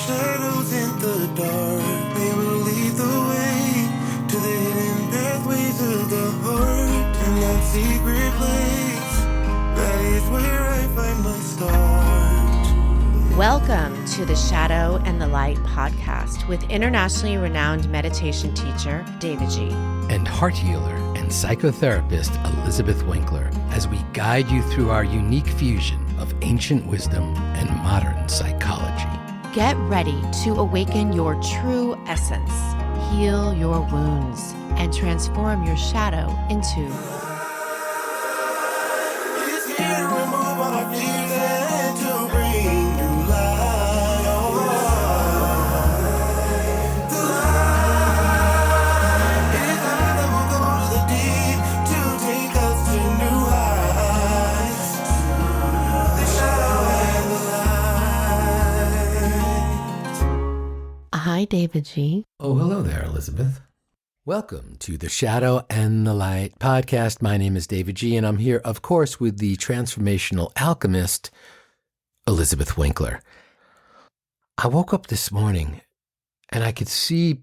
shadows in the dark, they will lead the way to the hidden pathways of the heart. In that secret place, that is where I find my start. Welcome to the Shadow and the Light podcast with internationally renowned meditation teacher, davidji. And heart healer and psychotherapist, Elizabeth Winkler, as we guide you through our unique fusion of ancient wisdom and modern psychology. Get ready to awaken your true essence, heal your wounds, and transform your shadow into It's here to remove our fears and to bring new light. The light is light that will go to the deep to take us to new heights. The shadow and the light. Hi, davidji. Oh, hello there, Elizabeth. Welcome to the Shadow and the Light podcast. My name is davidji, and I'm here, of course, with the transformational alchemist, Elizabeth Winkler. I woke up this morning and I could see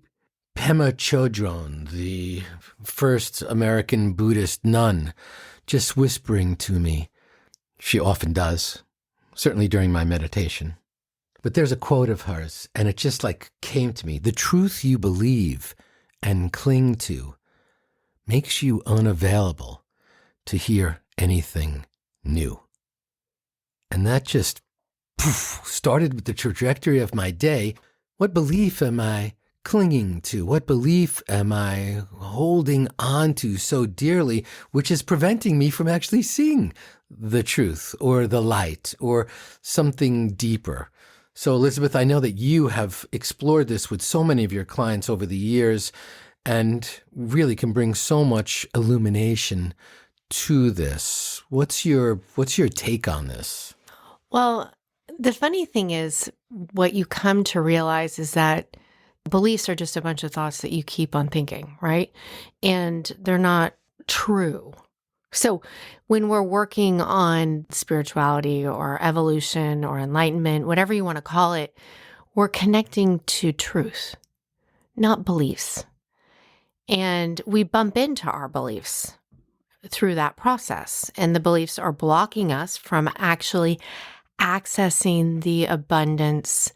Pema Chodron, the first American Buddhist nun, just whispering to me. She often does, certainly during my meditation. But there's a quote of hers, and it just came to me. The truth you believe and cling to makes you unavailable to hear anything new. And that just started with the trajectory of my day. What belief am I clinging to? What belief am I holding on to so dearly, which is preventing me from actually seeing the truth or the light or something deeper? So, Elizabeth, I know that you have explored this with so many of your clients over the years and really can bring so much illumination to this. What's your take on this? Well, the funny thing is, what you come to realize is that beliefs are just a bunch of thoughts that you keep on thinking, right? And they're not true. So when we're working on spirituality or evolution or enlightenment, whatever you want to call it, we're connecting to truth, not beliefs. And we bump into our beliefs through that process. And the beliefs are blocking us from actually accessing the abundance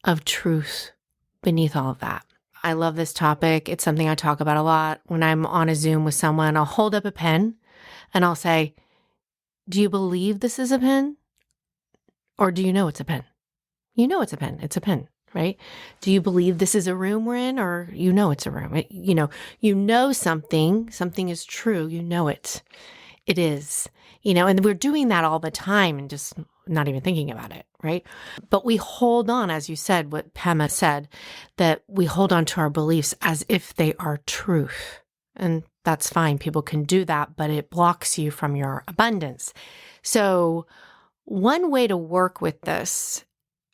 of truth beneath all of that. I love this topic. It's something I talk about a lot. When I'm on a Zoom with someone, I'll hold up a pen and I'll say, do you believe this is a pen? Or do you know it's a pen? You know it's a pen. It's a pen, right? Do you believe this is a room we're in? Or you know it's a room? You know something is true. You know it. It is. And we're doing that all the time and just not even thinking about it, right? But we hold on, as you said, what Pema said, that we hold on to our beliefs as if they are truth. And that's fine. People can do that, but it blocks you from your abundance. So one way to work with this,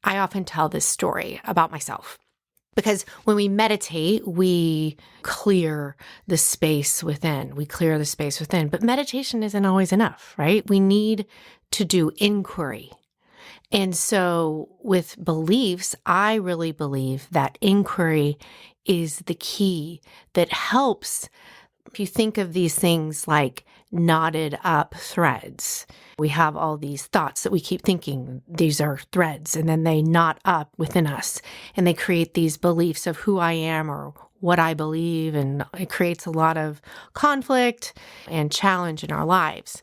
I often tell this story about myself. Because when we meditate, we clear the space within. But meditation isn't always enough, right? We need to do inquiry. And so with beliefs, I really believe that inquiry is the key that helps. If you think of these things like knotted up threads, we have all these thoughts that we keep thinking these are threads, and then they knot up within us and they create these beliefs of who I am or what I believe. And it creates a lot of conflict and challenge in our lives.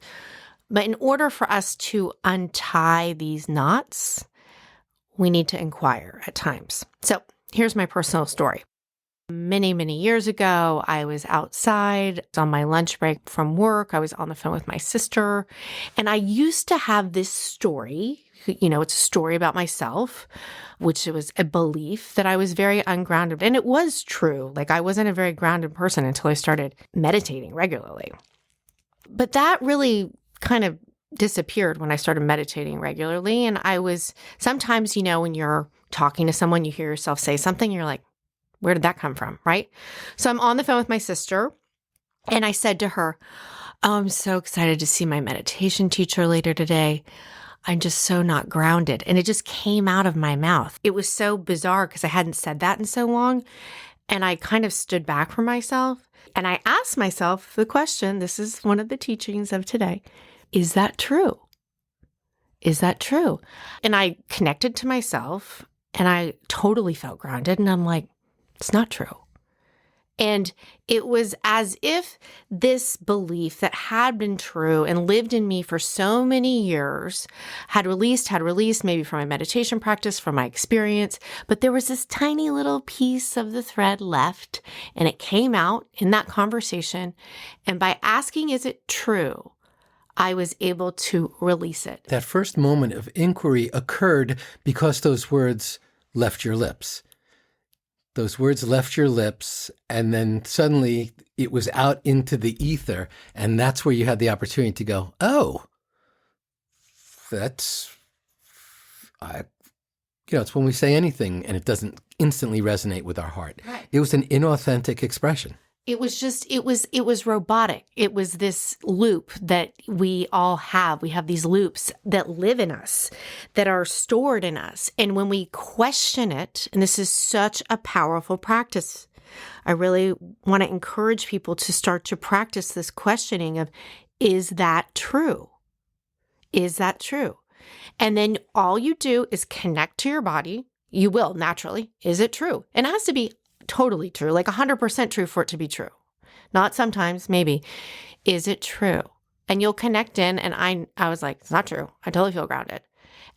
But in order for us to untie these knots, we need to inquire at times. So here's my personal story. Many, many years ago, I was outside on my lunch break from work. I was on the phone with my sister, and I used to have this story. It's a story about myself, which was a belief that I was very ungrounded. And it was true. I wasn't a very grounded person until I started meditating regularly. But that really kind of disappeared when I started meditating regularly. And I was sometimes, when you're talking to someone, you hear yourself say something, you're like, where did that come from, right? So I'm on the phone with my sister, and I said to her, oh, I'm so excited to see my meditation teacher later today. I'm just so not grounded. And it just came out of my mouth. It was so bizarre because I hadn't said that in so long. And I kind of stood back from myself and I asked myself the question, this is one of the teachings of today, is that true? Is that true? And I connected to myself and I totally felt grounded. And I'm like, it's not true. And it was as if this belief that had been true and lived in me for so many years had released maybe from my meditation practice, from my experience, but there was this tiny little piece of the thread left and it came out in that conversation. And by asking, is it true? I was able to release it. That first moment of inquiry occurred because those words left your lips. Those words left your lips, and then suddenly it was out into the ether, and that's where you had the opportunity to go, oh, it's when we say anything and it doesn't instantly resonate with our heart. Right. It was an inauthentic expression. It was robotic. It was this loop that we all have. We have these loops that live in us, that are stored in us. And when we question it, and this is such a powerful practice, I really want to encourage people to start to practice this questioning of, is that true? Is that true? And then all you do is connect to your body. You will naturally. Is it true? And it has to be totally true, like 100% true for it to be true. Not sometimes, maybe. Is it true? And you'll connect in. And I was like, it's not true. I totally feel grounded.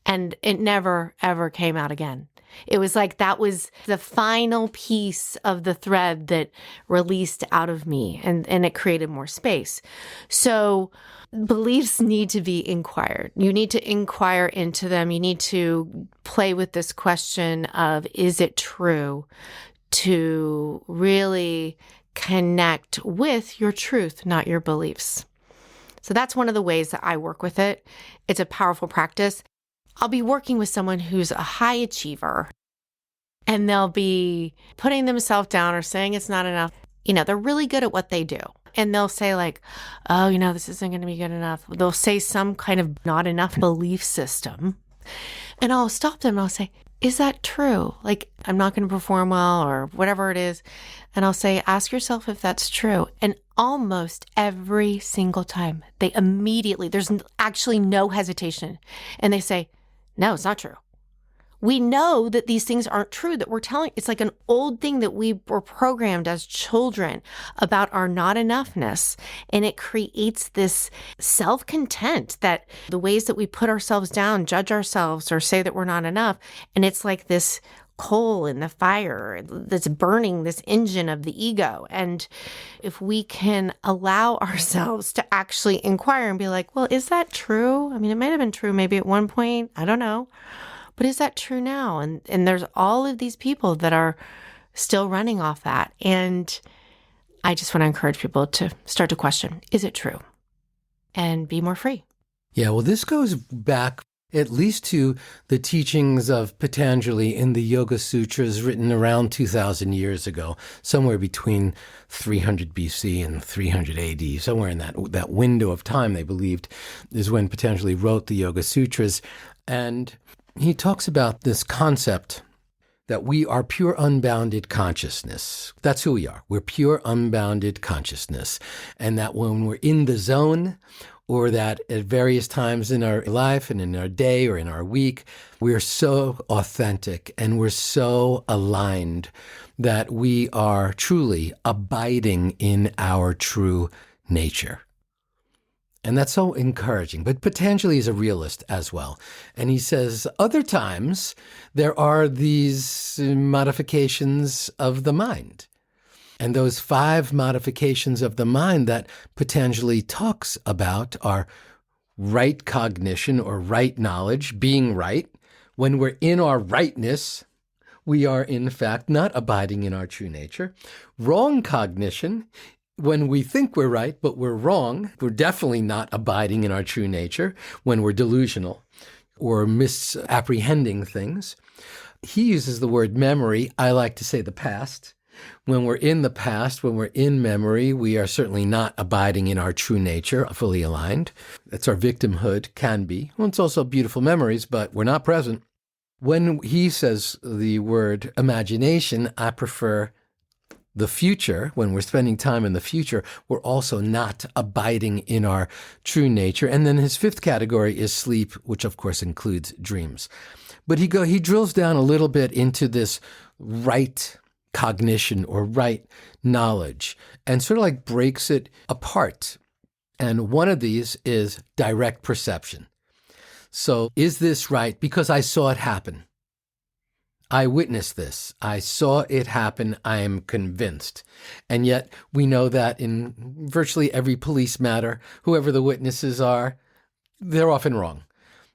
And it never, ever came out again. It was like that was the final piece of the thread that released out of me and it created more space. So beliefs need to be inquired. You need to inquire into them. You need to play with this question of, is it true? To really connect with your truth, not your beliefs. So that's one of the ways that I work with it. It's a powerful practice. I'll be working with someone who's a high achiever and they'll be putting themselves down or saying it's not enough. They're really good at what they do. And they'll say like, oh, this isn't going to be good enough. They'll say some kind of not enough belief system. And I'll stop them and I'll say, is that true? Like, I'm not going to perform well or whatever it is. And I'll say, ask yourself if that's true. And almost every single time, they immediately, there's actually no hesitation. And they say, no, it's not true. We know that these things aren't true, that we're telling. It's like an old thing that we were programmed as children about our not enoughness. And it creates this self-content that the ways that we put ourselves down, judge ourselves, or say that we're not enough. And it's like this coal in the fire that's burning this engine of the ego. And if we can allow ourselves to actually inquire and be like, well, is that true? I mean, it might have been true maybe at one point. I don't know. But is that true now? And there's all of these people that are still running off that. And I just want to encourage people to start to question, is it true? And be more free. Yeah, well, this goes back at least to the teachings of Patanjali in the Yoga Sutras written around 2,000 years ago, somewhere between 300 BC and 300 AD, somewhere in that window of time, they believed, is when Patanjali wrote the Yoga Sutras. And he talks about this concept that we are pure unbounded consciousness. That's who we are. We're pure unbounded consciousness. And that when we're in the zone, or that at various times in our life and in our day or in our week, we're so authentic and we're so aligned that we are truly abiding in our true nature. And that's so encouraging. But Patanjali is a realist as well. And he says other times there are these modifications of the mind. And those 5 modifications of the mind that Patanjali talks about are right cognition or right knowledge, being right. When we're in our rightness, we are in fact not abiding in our true nature. Wrong cognition, when we think we're right, but we're wrong, we're definitely not abiding in our true nature when we're delusional or misapprehending things. He uses the word memory. I like to say the past. When we're in the past, when we're in memory, we are certainly not abiding in our true nature, fully aligned. That's our victimhood, can be. Well, it's also beautiful memories, but we're not present. When he says the word imagination, I prefer the future. When we're spending time in the future, we're also not abiding in our true nature. And then his fifth category is sleep, which of course includes dreams. But he drills down a little bit into this right cognition or right knowledge and sort of like breaks it apart. And one of these is direct perception. So is this right? Because I saw it happen. I witnessed this. I saw it happen. I am convinced. And yet we know that in virtually every police matter, whoever the witnesses are, they're often wrong.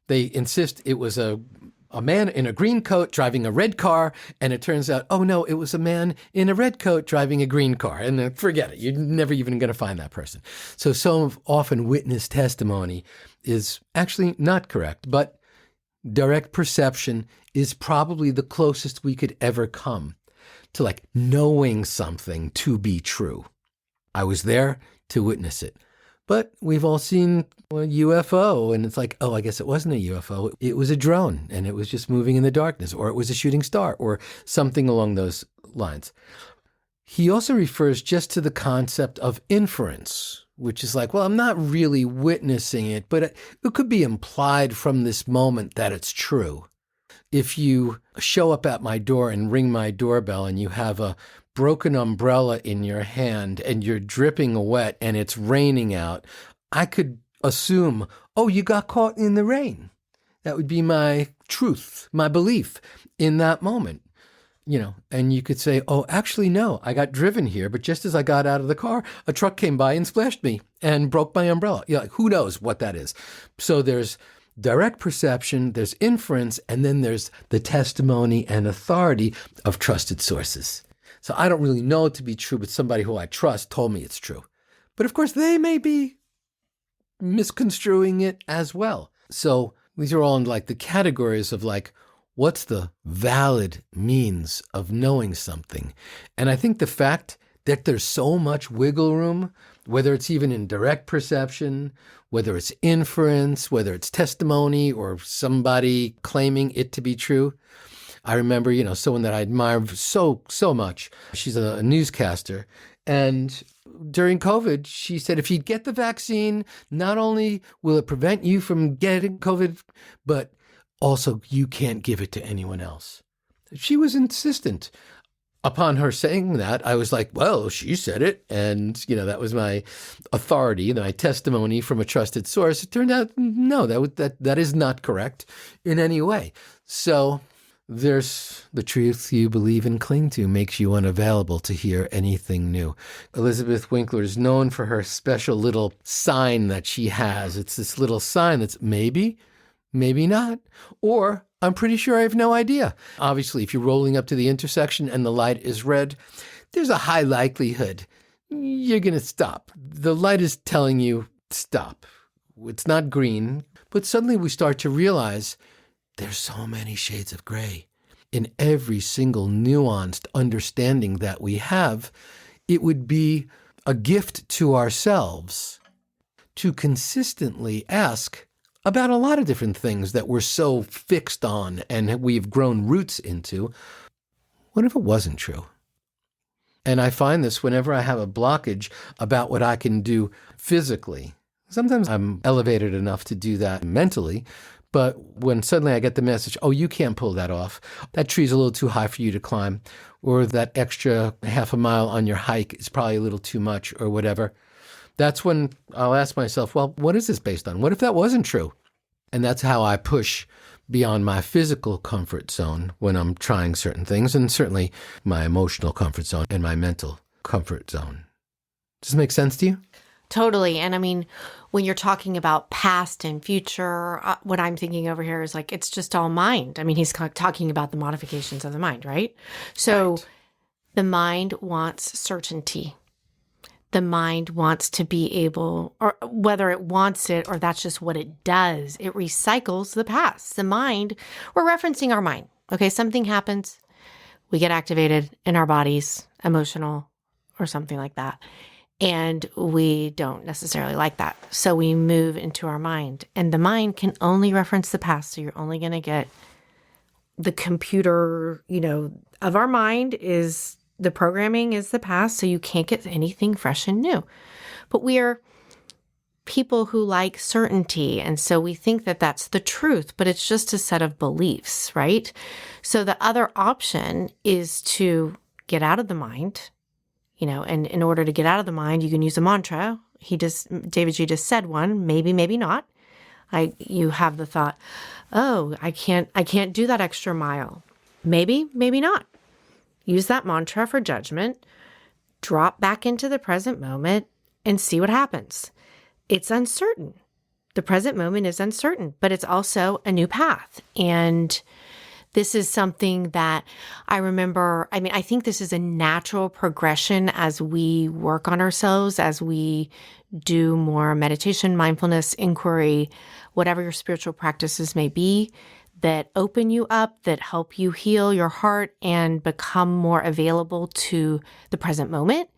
They insist it was a man in a green coat driving a red car, and it turns out, oh no, it was a man in a red coat driving a green car. And then forget it. You're never even going to find that person. So often witness testimony is actually not correct, but direct perception is probably the closest we could ever come to like knowing something to be true. I was there to witness it. But we've all seen a UFO, and it's like, oh, I guess it wasn't a UFO. It was a drone, and it was just moving in the darkness, or it was a shooting star, or something along those lines. He also refers just to the concept of inference, which is like, well, I'm not really witnessing it, but it could be implied from this moment that it's true. If you show up at my door and ring my doorbell and you have a broken umbrella in your hand and you're dripping wet and it's raining out, I could assume, oh, you got caught in the rain. That would be my truth, my belief in that moment. And you could say, oh, actually, no, I got driven here. But just as I got out of the car, a truck came by and splashed me and broke my umbrella. Who knows what that is? So there's direct perception, there's inference, and then there's the testimony and authority of trusted sources. So I don't really know it to be true, but somebody who I trust told me it's true. But of course, they may be misconstruing it as well. So these are all in like the categories of like, what's the valid means of knowing something? And I think the fact that there's so much wiggle room, whether it's even in direct perception, whether it's inference, whether it's testimony or somebody claiming it to be true. I remember, someone that I admire so much. She's a newscaster. And during COVID, she said, if you get the vaccine, not only will it prevent you from getting COVID, but also you can't give it to anyone else. She was insistent. Upon her saying that, I was like, well, she said it. And, that was my authority, my testimony from a trusted source. It turned out, no, that is not correct in any way. So there's the truth you believe and cling to makes you unavailable to hear anything new. Elizabeth Winkler is known for her special little sign that she has. It's this little sign that's maybe not, or I'm pretty sure I have no idea. Obviously, if you're rolling up to the intersection and the light is red, there's a high likelihood you're going to stop. The light is telling you stop. It's not green, but suddenly we start to realize there's so many shades of gray. In every single nuanced understanding that we have, it would be a gift to ourselves to consistently ask about a lot of different things that we're so fixed on and we've grown roots into. What if it wasn't true? And I find this whenever I have a blockage about what I can do physically. Sometimes I'm elevated enough to do that mentally, but when suddenly I get the message, oh, you can't pull that off. That tree's a little too high for you to climb, or that extra half a mile on your hike is probably a little too much, or whatever. That's when I'll ask myself, well, what is this based on? What if that wasn't true? And that's how I push beyond my physical comfort zone when I'm trying certain things, and certainly my emotional comfort zone and my mental comfort zone. Does it make sense to you? Totally. And I mean, when you're talking about past and future, what I'm thinking over here is like, it's just all mind. I mean, he's talking about the modifications of the mind, right? So right. The mind wants certainty. The mind wants to be able, or whether it wants it or that's just what it does, it recycles the past. The mind, we're referencing our mind. Okay, something happens, we get activated in our bodies, emotional, or something like that. And we don't necessarily like that. So we move into our mind. And the mind can only reference the past. So you're only going to get the computer, of our mind is the programming is the past. So you can't get anything fresh and new. But we are people who like certainty. And so we think that that's the truth, but it's just a set of beliefs, right? So the other option is to get out of the mind, and in order to get out of the mind, you can use a mantra. Davidji just said one, maybe, maybe not. You have the thought, oh, I can't do that extra mile. Maybe, maybe not. Use that mantra for judgment, drop back into the present moment and see what happens. It's uncertain. The present moment is uncertain, but it's also a new path. And this is something that I remember. I think this is a natural progression as we work on ourselves, as we do more meditation, mindfulness, inquiry, whatever your spiritual practices may be, that open you up, that help you heal your heart and become more available to the present moment.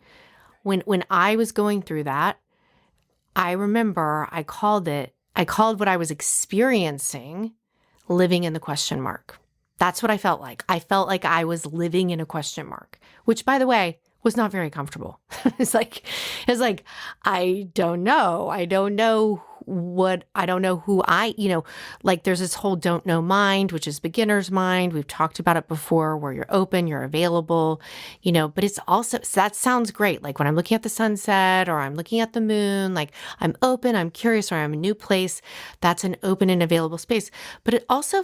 When I was going through that, I remember I called what I was experiencing living in the question mark. That's what I felt like. I felt like I was living in a question mark, which, by the way, was not very comfortable. It's like, I don't know. I don't know who there's this whole don't know mind, which is beginner's mind. We've talked about it before, where you're open, you're available, but it's also, that sounds great. Like when I'm looking at the sunset or I'm looking at the moon, like I'm open, I'm curious, or I'm in a new place. That's an open and available space. But it also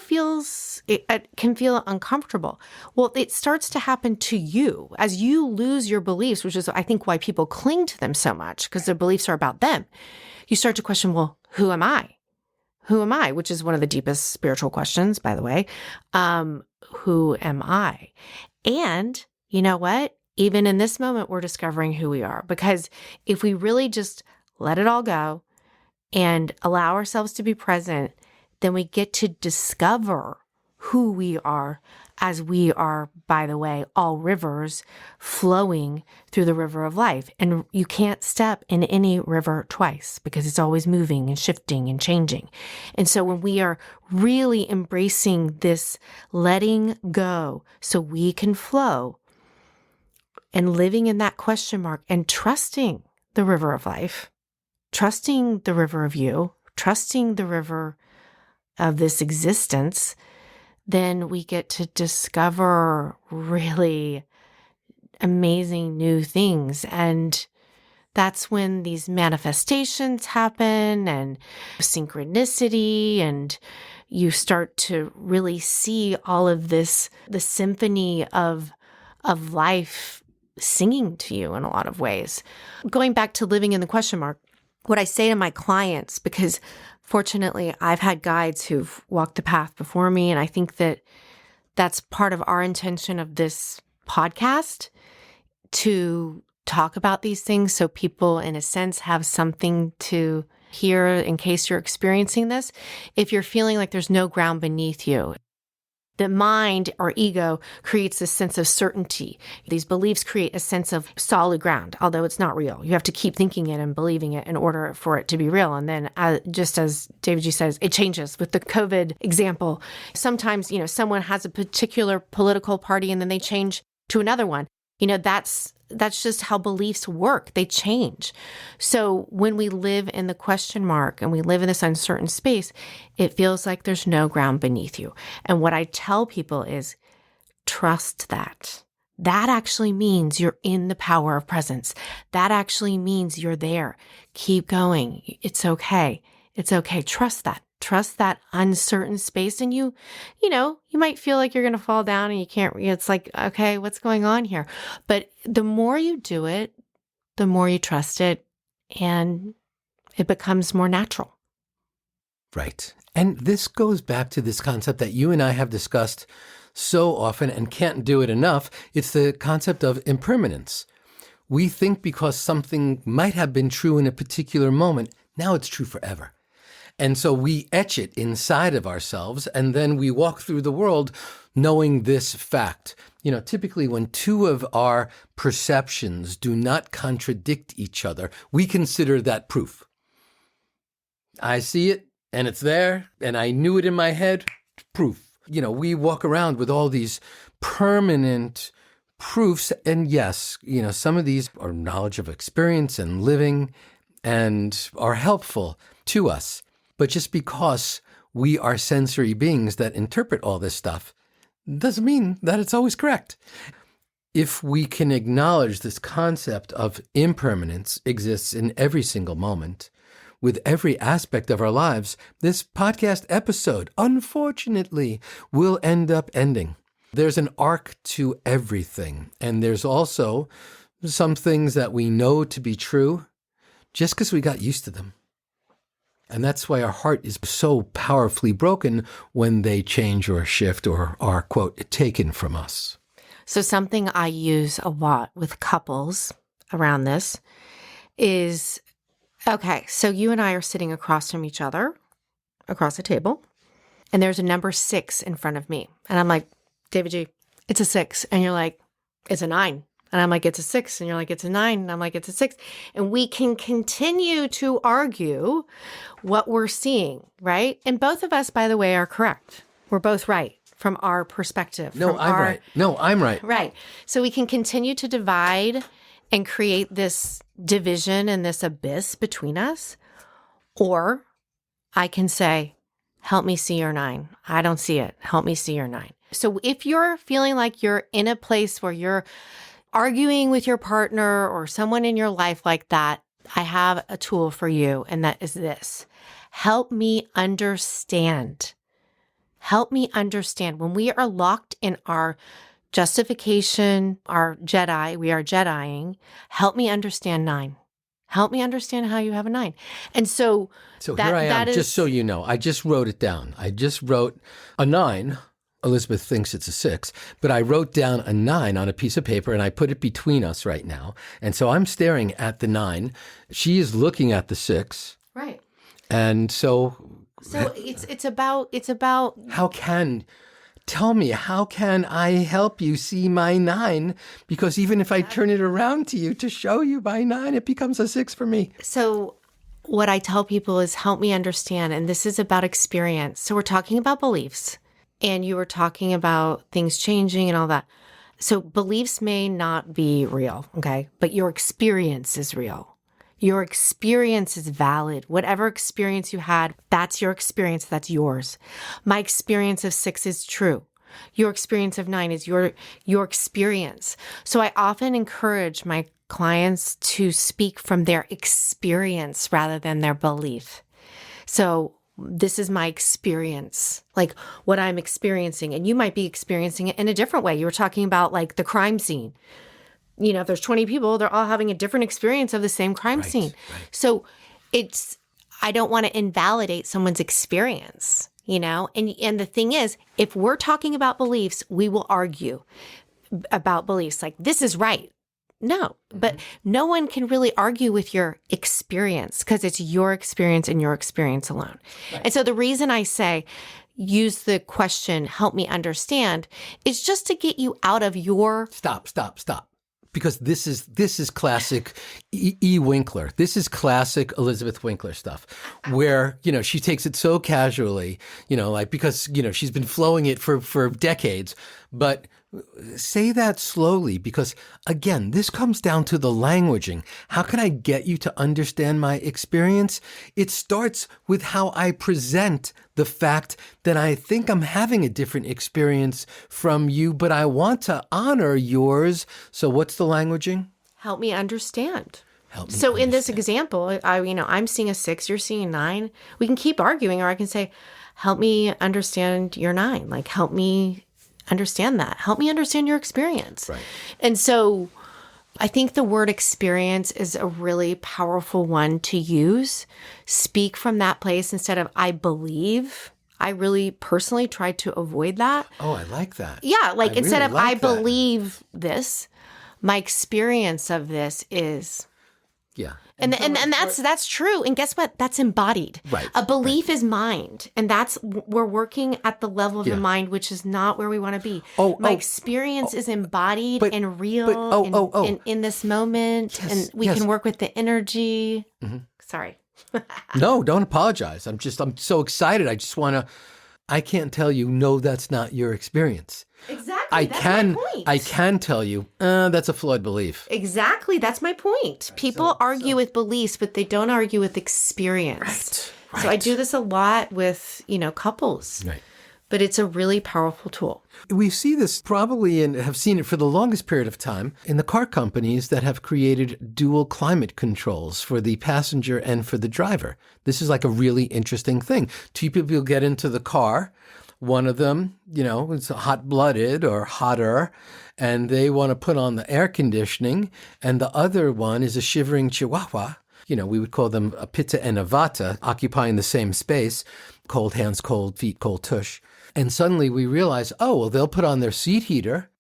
it can feel uncomfortable. Well, it starts to happen to you as you lose your beliefs, which is, I think, why people cling to them so much, because their beliefs are about them. You start to question, well, who am I? Who am I? Which is one of the deepest spiritual questions, by the way. Who am I? And you know what? Even in this moment, we're discovering who we are, because if we really just let it all go and allow ourselves to be present, then we get to discover who we are, as we are, by the way, all rivers flowing through the river of life. And you can't step in any river twice, because it's always moving and shifting and changing. And so when we are really embracing this letting go so we can flow, and living in that question mark and trusting the river of life, trusting the river of you, trusting the river of this existence, then we get to discover really amazing new things. And that's when these manifestations happen, and synchronicity, and you start to really see all of this, the symphony of life singing to you in a lot of ways. Going back to living in the question mark, what I say to my clients, because fortunately, I've had guides who've walked the path before me, and I think that that's part of our intention of this podcast, to talk about these things so people, in a sense, have something to hear in case you're experiencing this. If you're feeling like there's no ground beneath you, the mind or ego creates a sense of certainty. These beliefs create a sense of solid ground, although it's not real. You have to keep thinking it and believing it in order for it to be real. And then just as Davidji says, it changes. With the COVID example, sometimes, someone has a particular political party and then they change to another one. That's just how beliefs work. They change. So when we live in the question mark and we live in this uncertain space, it feels like there's no ground beneath you. And what I tell people is, trust that. That actually means you're in the power of presence. That actually means you're there. Keep going. It's okay. It's okay. Trust that. Trust that uncertain space. And you might feel like you're going to fall down and you can't, it's like, okay, what's going on here? But the more you do it, the more you trust it, and it becomes more natural. Right. And this goes back to this concept that you and I have discussed so often and can't do it enough. It's the concept of impermanence. We think because something might have been true in a particular moment, now it's true forever. And so we etch it inside of ourselves, and then we walk through the world knowing this fact. Typically when two of our perceptions do not contradict each other, we consider that proof. I see it and it's there and I knew it in my head, proof. We walk around with all these permanent proofs. And yes, some of these are knowledge of experience and living and are helpful to us. But just because we are sensory beings that interpret all this stuff doesn't mean that it's always correct. If we can acknowledge this concept of impermanence exists in every single moment, with every aspect of our lives, this podcast episode, unfortunately, will end up ending. There's an arc to everything. And there's also some things that we know to be true just because we got used to them. And that's why our heart is so powerfully broken when they change or shift or are, quote, taken from us. So something I use a lot with couples around this is, okay, so you and I are sitting across from each other, across a table, and there's a number 6 in front of me. And I'm like, davidji, it's a 6. And you're like, it's a 9. And I'm like, it's a 6. And you're like, it's a 9. And I'm like, it's a 6. And we can continue to argue what we're seeing, right? And both of us, by the way, are correct. We're both right from our perspective. No, I'm right. No, I'm right. Right. So we can continue to divide and create this division and this abyss between us. Or I can say, help me see your 9. I don't see it. Help me see your 9. So if you're feeling like you're in a place where you're arguing with your partner or someone in your life like that, I have a tool for you, and that is this. Help me understand. Help me understand. When we are locked in our justification, our Jedi, we are Jediing, help me understand 9. Help me understand how you have a 9. And so here I am, just so you know, I just wrote it down. I just wrote a 9. Elizabeth thinks it's a 6, but I wrote down a 9 on a piece of paper and I put it between us right now. And so I'm staring at the 9. She is looking at the 6. Right. And so it's about tell me, how can I help you see my 9? Because even if I turn it around to you to show you my 9, it becomes a 6 for me. So what I tell people is help me understand. And this is about experience. So we're talking about beliefs. And you were talking about things changing and all that. So beliefs may not be real, okay? But your experience is real. Your experience is valid. Whatever experience you had, that's your experience. That's yours. My experience of 6 is true. Your experience of 9 is your experience. So I often encourage my clients to speak from their experience rather than their belief. So this is my experience, like what I'm experiencing. And you might be experiencing it in a different way. You were talking about like the crime scene. If there's 20 people, they're all having a different experience of the same crime scene. Right. So I don't want to invalidate someone's experience, and the thing is, if we're talking about beliefs, we will argue about beliefs like this is right. No, but no one can really argue with your experience because it's your experience and your experience alone. Right. And so the reason I say use the question, help me understand, is just to get you out of your... Stop. Because this is classic E. Winkler. This is classic Elizabeth Winkler stuff where, she takes it so casually, because, she's been flowing it for decades. But say that slowly because, again, this comes down to the languaging. How can I get you to understand my experience? It starts with how I present the fact that I think I'm having a different experience from you, but I want to honor yours. So what's the languaging? Help me understand. So in this example, I'm seeing a 6, you're seeing 9. We can keep arguing, or I can say, help me understand your 9. Like, help me understand that. Help me understand your experience. Right. And so I think the word experience is a really powerful one to use. Speak from that place instead of I believe. I really personally try to avoid that. Oh, I like that. Yeah, instead of I believe this, my experience of this is Yeah. And that's true. And guess what? That's embodied. Right. A belief is mind. And we're working at the level of the mind, which is not where we want to be. My experience is embodied and real in this moment. Yes, and we can work with the energy. Mm-hmm. Sorry. No, don't apologize. I'm so excited. I can't tell you, no, that's not your experience. Exactly. That's my point. I can tell you, that's a flawed belief. Exactly. That's my point. People argue with beliefs, but they don't argue with experience. Right. So I do this a lot with, couples. Right. But it's a really powerful tool. We see this probably and have seen it for the longest period of time in the car companies that have created dual climate controls for the passenger and for the driver. This is like a really interesting thing. Two people get into the car. One of them, is hot-blooded or hotter, and they want to put on the air conditioning. And the other one is a shivering chihuahua. We would call them a pitta and a vata, occupying the same space. Cold hands, cold feet, cold tush. And suddenly we realize, they'll put on their seat heater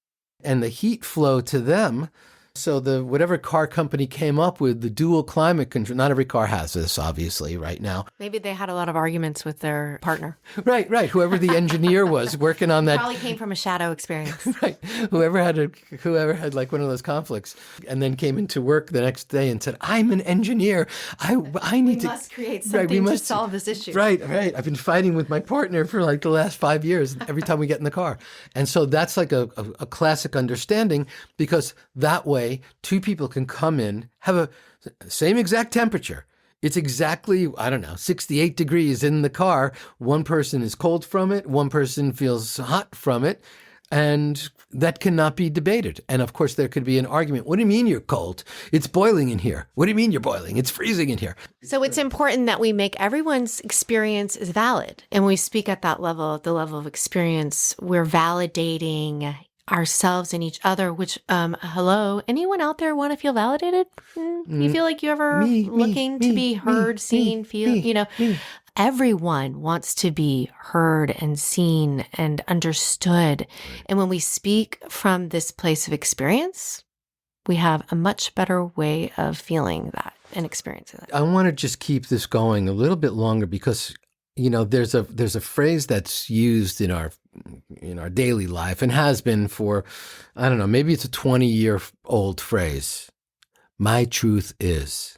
and the heat flow to them. So whatever car company came up with the dual climate control, not every car has this, obviously, right now. Maybe they had a lot of arguments with their partner. Right. Whoever the engineer was working on that. Probably came from a shadow experience. Right. Whoever had like one of those conflicts and then came into work the next day and said, I'm an engineer. I need to. We must create something to solve this issue. Right. I've been fighting with my partner for like the last 5 years every time we get in the car. And so that's like a classic understanding, because that way, two people can come in, have a same exact temperature. It's exactly, 68 degrees in the car. One person is cold from it. One person feels hot from it. And that cannot be debated. And of course, there could be an argument. What do you mean you're cold? It's boiling in here. What do you mean you're boiling? It's freezing in here. So it's important that we make everyone's experience is valid. And when we speak at that level, the level of experience, we're validating ourselves and each other, which, hello, anyone out there want to feel validated? You feel like you ever looking to be heard, seen, feel, everyone wants to be heard and seen and understood. And when we speak from this place of experience, we have a much better way of feeling that and experiencing that. I want to just keep this going a little bit longer because, there's a phrase that's used in our daily life and has been for, maybe it's a 20-year-old phrase. My truth is.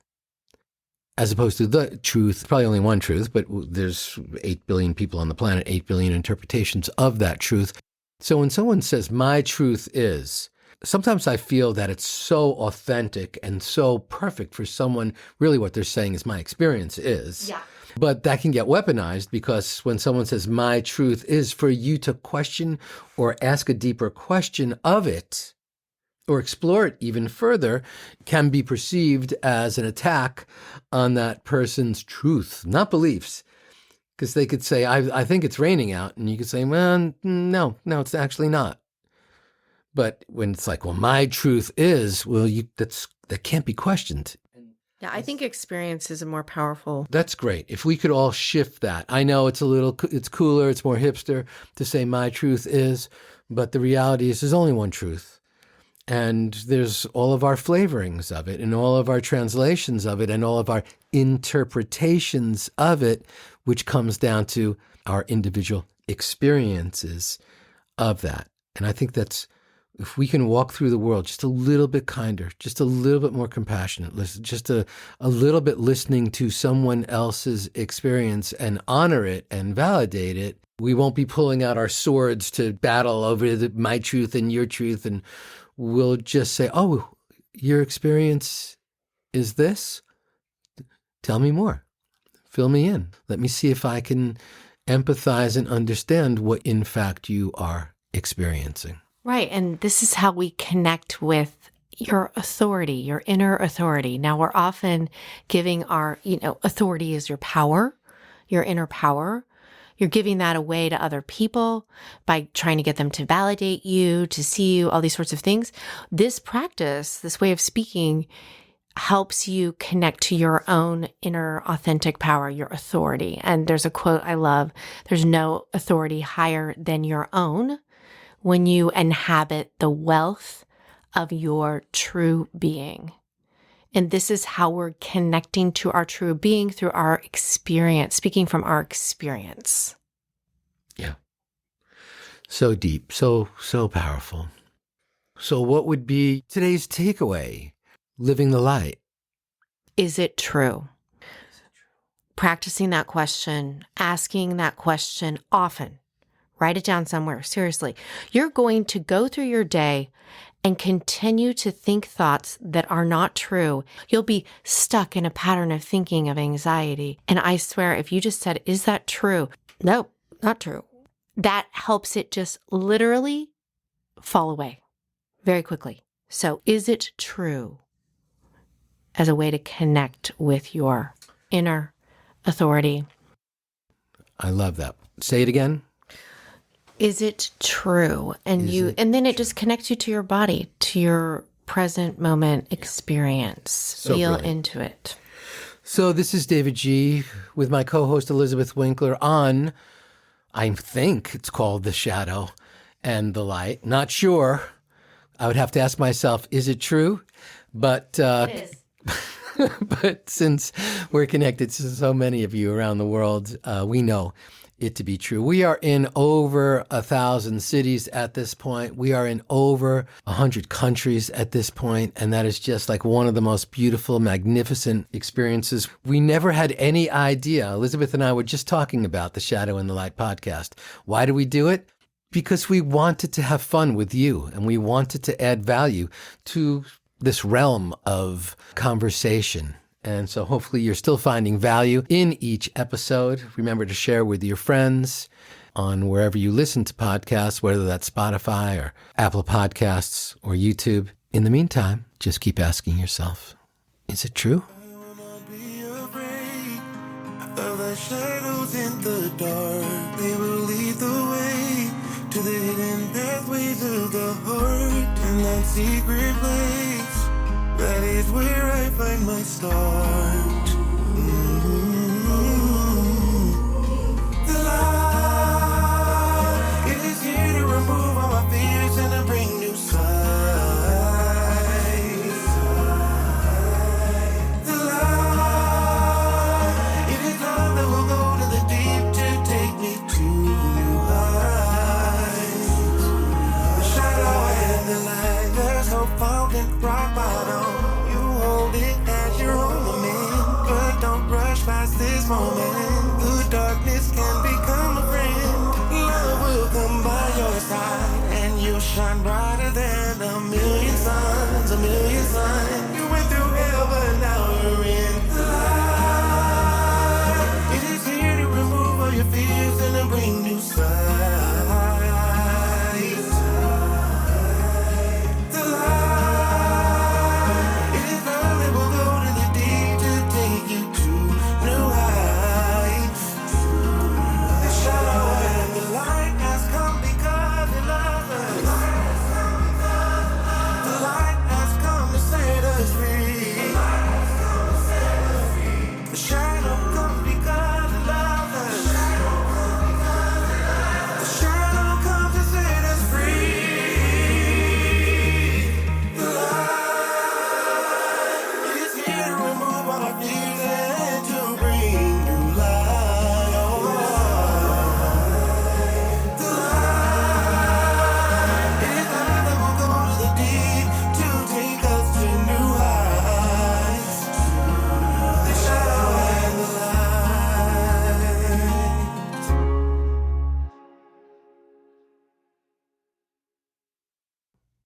As opposed to the truth, probably only one truth, but there's 8 billion people on the planet, 8 billion interpretations of that truth. So when someone says, my truth is, sometimes I feel that it's so authentic and so perfect for someone. Really what they're saying is my experience is. Yeah. But that can get weaponized because when someone says my truth is, for you to question or ask a deeper question of it or explore it even further can be perceived as an attack on that person's truth, not beliefs. Because they could say, I think it's raining out. And you could say, well, no, it's actually not. But when it's like, well, my truth is, well, that can't be questioned. Yeah, I think experience is a more powerful. That's great. If we could all shift that. I know it's cooler, it's more hipster to say my truth is, but the reality is there's only one truth. And there's all of our flavorings of it and all of our translations of it and all of our interpretations of it, which comes down to our individual experiences of that. And I think if we can walk through the world just a little bit kinder, just a little bit more compassionate, just a little bit listening to someone else's experience and honor it and validate it, we won't be pulling out our swords to battle over my truth and your truth. And we'll just say, oh, your experience is this? Tell me more. Fill me in. Let me see if I can empathize and understand what in fact you are experiencing. Right. And this is how we connect with your authority, your inner authority. Now, we're often giving our, authority is your power, your inner power. You're giving that away to other people by trying to get them to validate you, to see you, all these sorts of things. This practice, this way of speaking, helps you connect to your own inner authentic power, your authority. And there's a quote I love, there's no authority higher than your own when you inhabit the wealth of your true being. And this is how we're connecting to our true being through our experience, speaking from our experience. Yeah. So deep, so powerful. So what would be today's takeaway? Living the light. Is it true? Practicing that question, asking that question often. Write it down somewhere. Seriously. You're going to go through your day and continue to think thoughts that are not true. You'll be stuck in a pattern of thinking of anxiety. And I swear, if you just said, is that true? Nope, not true. That helps it just literally fall away very quickly. So is it true? As a way to connect with your inner authority. I love that. Say it again. Is it true? And then it just connects you to your body, to your present moment experience. So Feel brilliant. into it. So this is David G. with my co-host Elizabeth Winkler on, I think it's called The Shadow and the Light. Not sure. I would have to ask myself, is it true? But It is. but since we're connected to so many of you around the world, we know it to be true. We are in over 1,000 cities at this point. We are in over 100 countries at this point, and that is just like one of the most beautiful, magnificent experiences. We never had any idea. Elizabeth and I were just talking about the Shadow and the Light podcast. Why do we do it? Because we wanted to have fun with you, and we wanted to add value to this realm of conversation. And so hopefully you're still finding value in each episode. Remember to share with your friends on wherever you listen to podcasts, whether that's Spotify or Apple Podcasts or YouTube. In the meantime, just keep asking yourself, is it true? Be afraid of the shadows in the dark. They will lead the way to the hidden pathways of the heart. In that secret place, that is where I find my start. The light, it is here to remove all my fears and to bring new sight. The light, it is love that will go to the deep to take me to new heights. The shadow and the light, there's hope found in rock bottom. You hold it as your own moment, but don't rush past this moment.